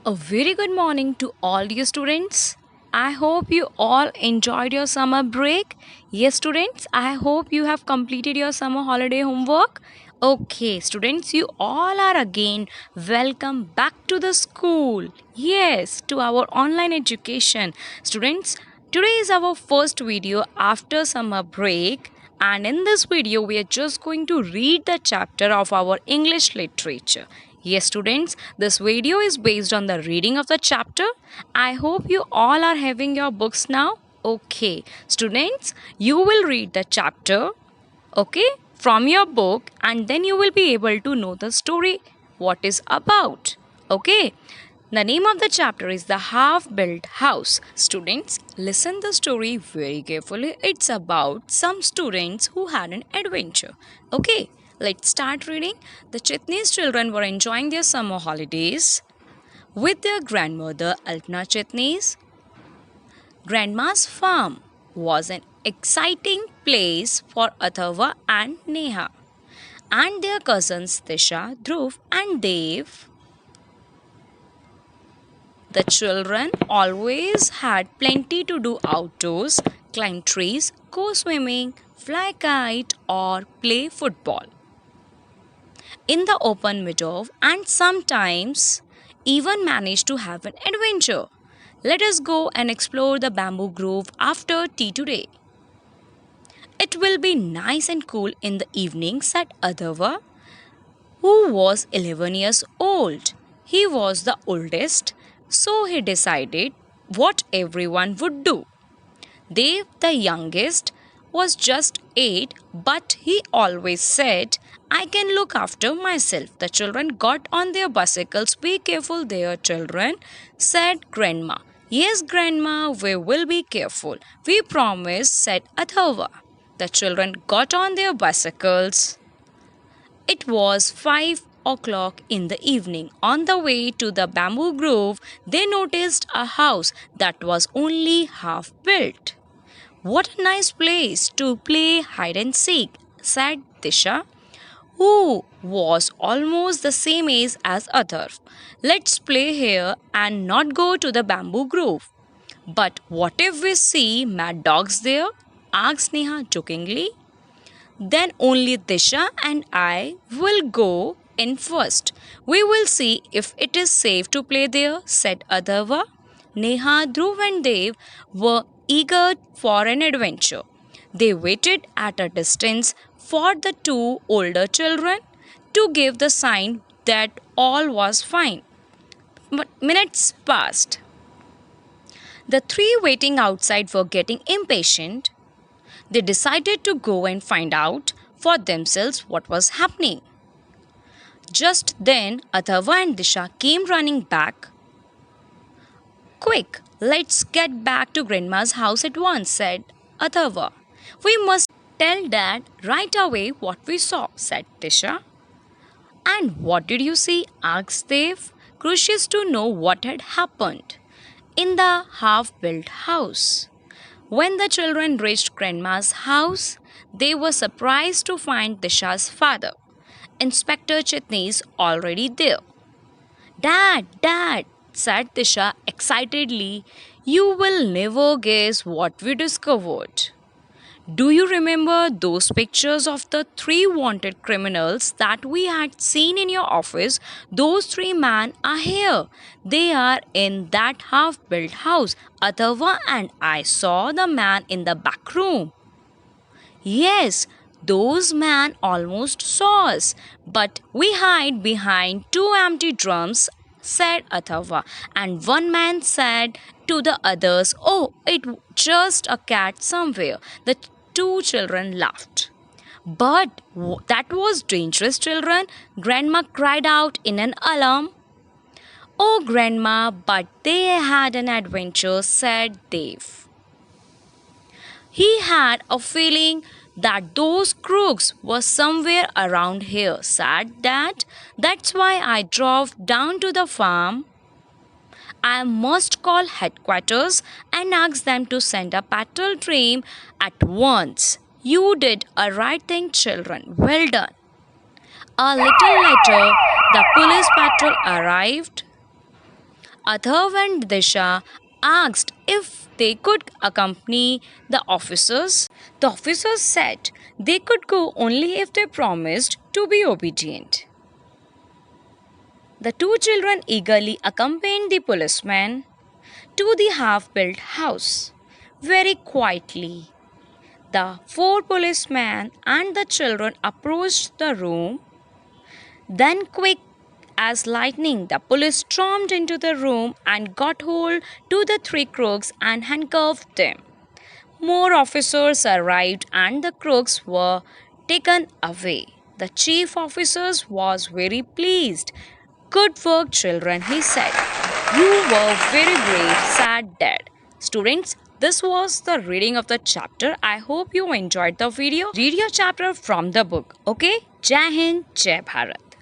A very good morning to all you students. I hope you all enjoyed your summer break. Yes, students, I hope you have completed your summer holiday homework. Okay, students, you all are again welcome back to the school. Yes, to our online education. Students, today is our first video after summer break. And in this video, we are just going to read the chapter of our English literature. Yes, students, this video is based on the reading of the chapter. I hope you all are having your books now. Okay, students, you will read the chapter, okay, from your book, and then you will be able to know the story, what is about. Okay, the name of the chapter is The Half-Built House. Students, listen the story very carefully. It's about some students who had an adventure. Okay, let's start reading. The Chitnis children were enjoying their summer holidays with their grandmother Alpna Chitnis. Grandma's farm was an exciting place for Atharva and Neha and their cousins Tisha, Dhruv and Dev. The children always had plenty to do outdoors, climb trees, go swimming, fly kite or play football in the open meadow and sometimes even manage to have an adventure. Let us go and explore the bamboo grove after tea today. It will be nice and cool in the evening, said Adhava, who was 11 years old. He was the oldest, so he decided what everyone would do. Dev, the youngest, was just 8, but he always said, I can look after myself. The children got on their bicycles. Be careful there, children, said Grandma. Yes, Grandma, we will be careful. We promise, said Atharva. The children got on their bicycles. It was 5 o'clock in the evening. On the way to the bamboo grove, they noticed a house that was only half built. What a nice place to play hide and seek, said Disha, who was almost the same age as Atharv. Let's play here and not go to the bamboo grove. But what if we see mad dogs there? Asked Neha jokingly. Then only Disha and I will go in first. We will see if it is safe to play there, said Adhava. Neha, Dhruv and Dev were eager for an adventure. They waited at a distance for the two older children to give the sign that all was fine. But minutes passed. The three waiting outside were getting impatient. They decided to go and find out for themselves what was happening. Just then, Atharva and Disha came running back. Quick, let's get back to Grandma's house at once, said Atharva. We must tell Dad right away what we saw, said Disha. And what did you see? Asked Dev, curious to know what had happened in the half-built house. When the children reached Grandma's house, they were surprised to find Disha's father, Inspector Chitnis, already there. Dad, Dad, said Disha excitedly, you will never guess what we discovered. Do you remember those pictures of the three wanted criminals that we had seen in your office? Those three men are here. They are in that half-built house. Atharva and I saw the man in the back room. Yes, those men almost saw us, but we hide behind two empty drums, said Atharva, and one man said to the others, oh, it's just a cat somewhere. The two children laughed. But that was dangerous, children, Grandma cried out in an alarm. Oh, Grandma, but they had an adventure, said Dave. He had a feeling that those crooks were somewhere around here, said Dad. That's why I drove down to the farm. I must call headquarters and ask them to send a patrol team at once. You did a right thing, children. Well done. A little later, the police patrol arrived. Adhav and Disha asked if they could accompany the officers. The officers said they could go only if they promised to be obedient. The two children eagerly accompanied the policeman to the half built house. Very quietly, the four policemen and the children approached the room. Then, quick as lightning, the police stormed into the room and got hold to the three crooks and handcuffed them. More officers arrived and the crooks were taken away. The chief officer was very pleased. Good work, children, he said. You were very brave, said Dad. Students, this was the reading of the chapter. I hope you enjoyed the video. Read your chapter from the book. Okay? Jai Hind, Jai Bharat.